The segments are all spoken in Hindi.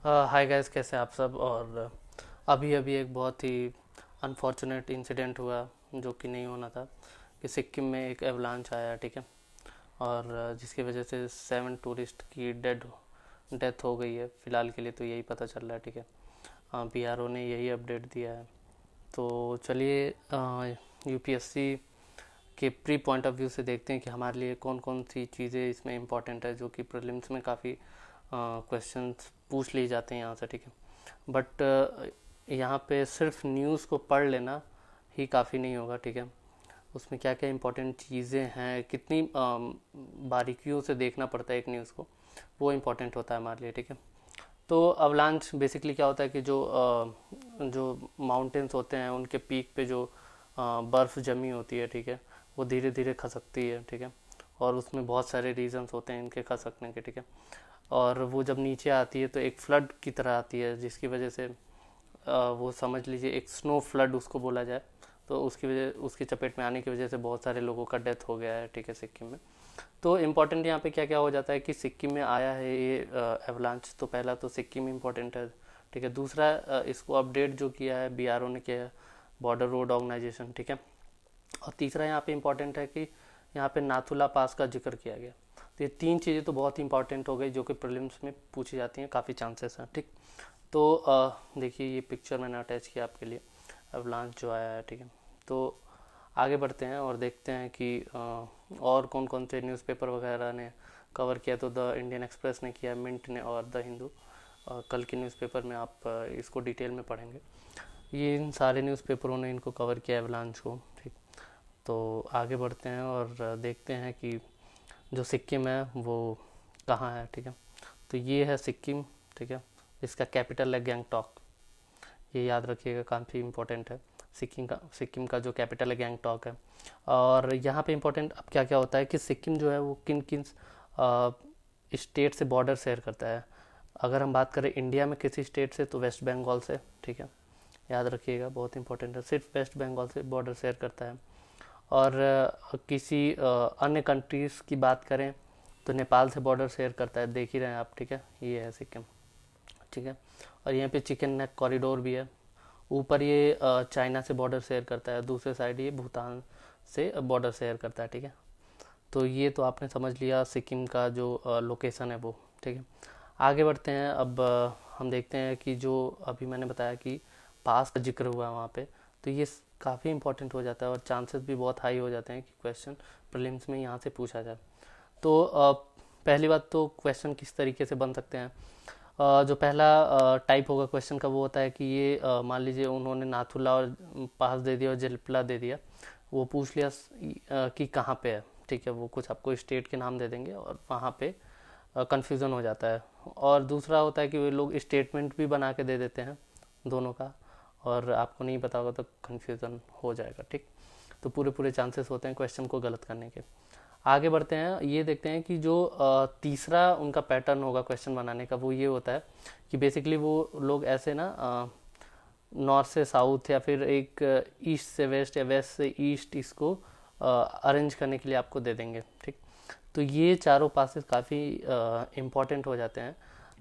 हाय गाइस, कैसे हैं आप सब। और अभी अभी एक बहुत ही अनफॉर्चुनेट इंसिडेंट हुआ जो कि नहीं होना था, कि सिक्किम में एक एवलांच आया, ठीक है। और जिसकी वजह से 7 टूरिस्ट की डेथ हो गई है। फ़िलहाल के लिए तो यही पता चल रहा है, ठीक है। पीआरओ ने यही अपडेट दिया है। तो चलिए यूपीएससी के प्री पॉइंट ऑफ व्यू से देखते हैं कि हमारे लिए कौन कौन सी चीज़ें इसमें इम्पोर्टेंट है, जो कि प्रीलिम्स में काफ़ी क्वेश्चंस पूछ लिए जाते हैं यहाँ से, ठीक है। बट यहाँ पे सिर्फ न्यूज़ को पढ़ लेना ही काफ़ी नहीं होगा, ठीक है। उसमें क्या क्या इंपॉर्टेंट चीज़ें हैं, कितनी बारीकियों से देखना पड़ता है एक न्यूज़ को, वो इम्पोर्टेंट होता है हमारे लिए, ठीक है। तो अवलांच बेसिकली क्या होता है कि जो माउंटेन्स होते हैं उनके पीक पे जो बर्फ़ जमी होती है, ठीक है, वो धीरे धीरे खसकती है, ठीक है। और उसमें बहुत सारे रीजंस होते हैं इनके खसकने के, ठीक है। और वो जब नीचे आती है तो एक फ्लड की तरह आती है, जिसकी वजह से वो समझ लीजिए एक स्नो फ्लड उसको बोला जाए। तो उसकी चपेट में आने की वजह से बहुत सारे लोगों का डेथ हो गया है, ठीक है, सिक्किम में। तो इम्पोर्टेंट यहाँ पे क्या क्या हो जाता है कि सिक्किम में आया है ये एवलांच, तो पहला तो सिक्किम इम्पोर्टेंट है, ठीक है। दूसरा इसको अपडेट जो किया है बीआरओ ने किया है, बॉर्डर रोड ऑर्गेनाइजेशन, ठीक है। और तीसरा यहाँ पे इम्पोर्टेंट है कि यहाँ पे नाथुला पास का जिक्र किया गया। तो ये तीन चीज़ें तो बहुत इंपॉर्टेंट हो गई, जो कि प्रीलिम्स में पूछी जाती हैं, काफ़ी चांसेस हैं, ठीक। तो देखिए ये पिक्चर मैंने अटैच किया आपके लिए, अवलांच जो आया है, ठीक है। तो आगे बढ़ते हैं और देखते हैं कि और कौन कौन से न्यूज़पेपर वगैरह ने कवर किया। तो द इंडियन एक्सप्रेस ने किया, मिंट ने और द हिंदू। कल के न्यूज़पेपर में आप इसको डिटेल में पढ़ेंगे। ये इन सारे न्यूज़पेपरों ने इनको कवर किया एवलांच को, ठीक। तो आगे बढ़ते हैं और देखते हैं कि जो सिक्किम है वो कहाँ है, ठीक है। तो ये है सिक्किम, ठीक है। इसका कैपिटल है गैंगटॉक, ये याद रखिएगा, काफ़ी इंपॉर्टेंट है। सिक्किम का जो कैपिटल है गैंगटॉक है। और यहाँ पे इम्पोर्टेंट अब क्या क्या होता है कि सिक्किम जो है वो किन किन स्टेट से बॉर्डर शेयर करता है। अगर हम बात करें इंडिया में किसी स्टेट से, तो वेस्ट बंगाल से, ठीक है। याद रखिएगा, बहुत इंपॉर्टेंट है, सिर्फ वेस्ट बंगाल से बॉर्डर शेयर करता है। और किसी अन्य कंट्रीज़ की बात करें तो नेपाल से बॉर्डर शेयर करता है, देख ही रहे हैं आप, ठीक है। ये है सिक्किम, ठीक है। और यहाँ पे चिकन नेक कॉरिडोर भी है। ऊपर ये चाइना से बॉर्डर शेयर करता है, दूसरे साइड ये भूटान से बॉर्डर शेयर करता है, ठीक है। तो ये तो आपने समझ लिया सिक्किम का जो लोकेशन है वो, ठीक है। आगे बढ़ते हैं। अब हम देखते हैं कि जो अभी मैंने बताया कि पास का जिक्र हुआ वहाँ पे, तो ये काफ़ी इंपॉर्टेंट हो जाता है और चांसेस भी बहुत हाई हो जाते हैं कि क्वेश्चन प्रीलिम्स में यहाँ से पूछा जाए। तो पहली बात तो क्वेश्चन किस तरीके से बन सकते हैं। जो पहला टाइप होगा क्वेश्चन का वो होता है कि ये मान लीजिए उन्होंने नाथुला और पास दे दिया और जलपला दे दिया। वो पूछ लिया कि कहाँ पे है, ठीक है। वो कुछ आपको स्टेट के नाम दे देंगे और वहाँ पे कन्फ्यूज़न हो जाता है। और दूसरा होता है कि वे लोग स्टेटमेंट भी बना के दे देते हैं दोनों का, और आपको नहीं पता होगा तो कन्फ्यूज़न हो जाएगा, ठीक। तो पूरे पूरे चांसेस होते हैं क्वेश्चन को गलत करने के। आगे बढ़ते हैं, ये देखते हैं कि जो तीसरा उनका पैटर्न होगा क्वेश्चन बनाने का, वो ये होता है कि बेसिकली वो लोग ऐसे ना नॉर्थ से साउथ या फिर एक ईस्ट से वेस्ट या वेस्ट से ईस्ट इसको अरेंज करने के लिए आपको दे देंगे, ठीक। तो ये चारों पासेस काफ़ी इम्पॉर्टेंट हो जाते हैं।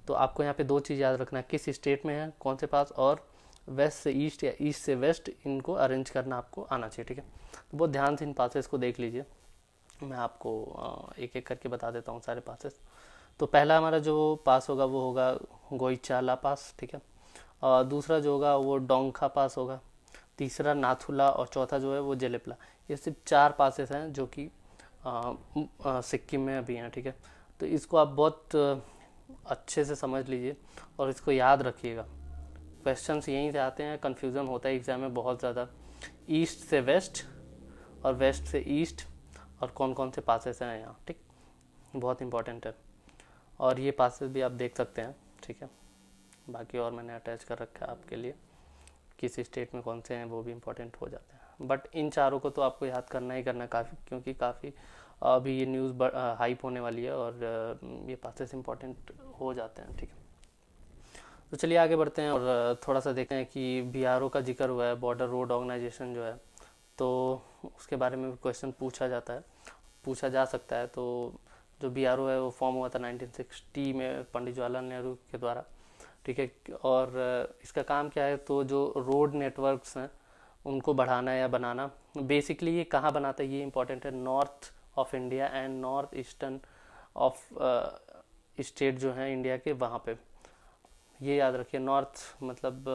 तो आपको यहाँ पे दो चीज़ याद रखना है, किस स्टेट में है कौन से पास, और वेस्ट से ईस्ट या ईस्ट से वेस्ट इनको अरेंज करना आपको आना चाहिए, ठीक है। तो बहुत ध्यान से इन पासेस को देख लीजिए। मैं आपको एक एक करके बता देता हूँ सारे पासेस। तो पहला हमारा जो पास होगा वो होगा गोईचाला पास, ठीक है। दूसरा जो होगा वो डोंगखा पास होगा। तीसरा नाथुला, और चौथा जो है वो जेलेपला। ये सिर्फ चार पासेस हैं जो कि सिक्किम में अभी हैं, ठीक है। तो इसको आप बहुत अच्छे से समझ लीजिए और इसको याद रखिएगा। क्वेश्चंस यहीं से आते हैं, कन्फ्यूज़न होता है एग्ज़ाम में बहुत ज़्यादा। ईस्ट से वेस्ट और वेस्ट से ईस्ट, और कौन कौन से पासेस हैं यहाँ, ठीक। बहुत इंपॉर्टेंट है। और ये पासेस भी आप देख सकते हैं, ठीक है। बाकी और मैंने अटैच कर रखा है आपके लिए, किस स्टेट में कौन से हैं वो भी इम्पोर्टेंट हो जाते हैं। बट इन चारों को तो आपको याद करना ही करना, काफ़ी, क्योंकि काफ़ी अभी ये न्यूज़ हाइप होने वाली है और ये पासेस इंपॉर्टेंट हो जाते हैं, ठीक है। तो चलिए आगे बढ़ते हैं और थोड़ा सा देखते हैं कि बीआरओ का जिक्र हुआ है, बॉर्डर रोड ऑर्गेनाइजेशन जो है, तो उसके बारे में क्वेश्चन पूछा जाता है, पूछा जा सकता है। तो जो बीआरओ है वो फॉर्म हुआ था 1960 में पंडित जवाहरलाल नेहरू के द्वारा। ठीक है। और इसका काम क्या है, तो जो रोड नेटवर्क्स हैं उनको बढ़ाना या बनाना। बेसिकली ये कहाँ बनाता है, ये इंपॉर्टेंट है, north of India and north eastern of state जो हैं इंडिया के, वहाँ पे। ये याद रखिए, नॉर्थ मतलब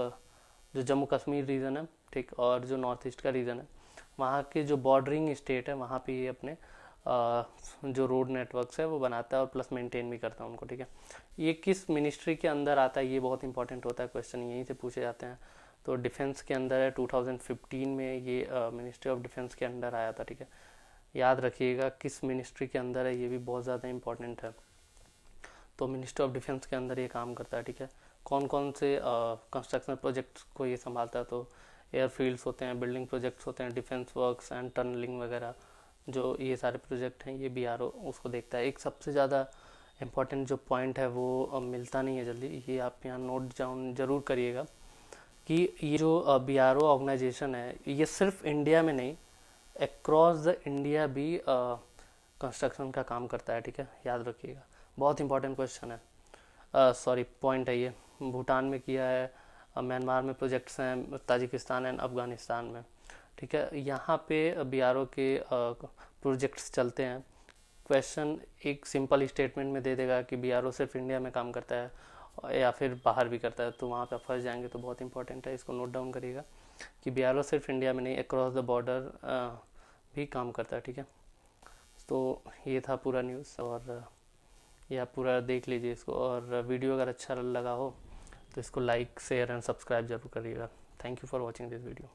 जो जम्मू कश्मीर रीजन है, ठीक, और जो नॉर्थ ईस्ट का रीजन है, वहाँ के जो बॉर्डरिंग स्टेट है वहाँ पे ये अपने जो रोड नेटवर्क्स है वो बनाता है और प्लस मेंटेन भी करता है उनको, ठीक है। ये किस मिनिस्ट्री के अंदर आता है, ये बहुत इंपॉर्टेंट होता है, क्वेश्चन यहीं से पूछे जाते हैं। तो डिफेंस के अंदर है, 2015 में ये मिनिस्ट्री ऑफ डिफेंस के अंदर आया था, ठीक है। याद रखिएगा किस मिनिस्ट्री के अंदर है, ये भी बहुत ज़्यादा इंपॉर्टेंट है। तो मिनिस्ट्री ऑफ डिफेंस के अंदर ये काम करता है, ठीक है। कौन कौन से कंस्ट्रक्शन प्रोजेक्ट्स को ये संभालता है, तो एयरफील्ड्स होते हैं, बिल्डिंग प्रोजेक्ट्स होते हैं, डिफेंस वर्क्स एंड टनलिंग वगैरह, जो ये सारे प्रोजेक्ट हैं ये बीआरओ उसको देखता है। एक सबसे ज़्यादा इम्पॉर्टेंट जो पॉइंट है वो मिलता नहीं है जल्दी, ये आप यहाँ नोट डाउन जरूर करिएगा कि ये जो बीआरओ ऑर्गेनाइजेशन है ये सिर्फ इंडिया में नहीं, अक्रॉस द इंडिया भी कंस्ट्रक्शन का काम करता है, ठीक है, याद रखिएगा। बहुत इंपॉर्टेंट क्वेश्चन है, सॉरी पॉइंट है ये। भूटान में किया है, म्यांमार में प्रोजेक्ट्स हैं, ताजिकिस्तान एंड अफगानिस्तान में, ठीक है। यहाँ पे बीआरओ के प्रोजेक्ट्स चलते हैं। क्वेश्चन एक सिंपल स्टेटमेंट में दे देगा कि बीआरओ सिर्फ इंडिया में काम करता है या फिर बाहर भी करता है, तो वहाँ पे आप फंस जाएंगे। तो बहुत इंपॉर्टेंट है, इसको नोट डाउन करिएगा कि बीआरओ सिर्फ इंडिया में नहीं, अक्रॉस द बॉर्डर भी काम करता है, ठीक है। तो ये था पूरा न्यूज़, और ये आप पूरा देख लीजिए इसको, और वीडियो अगर अच्छा लगा हो तो इसको लाइक शेयर एंड सब्सक्राइब जरूर करिएगा। Thank you for watching this video.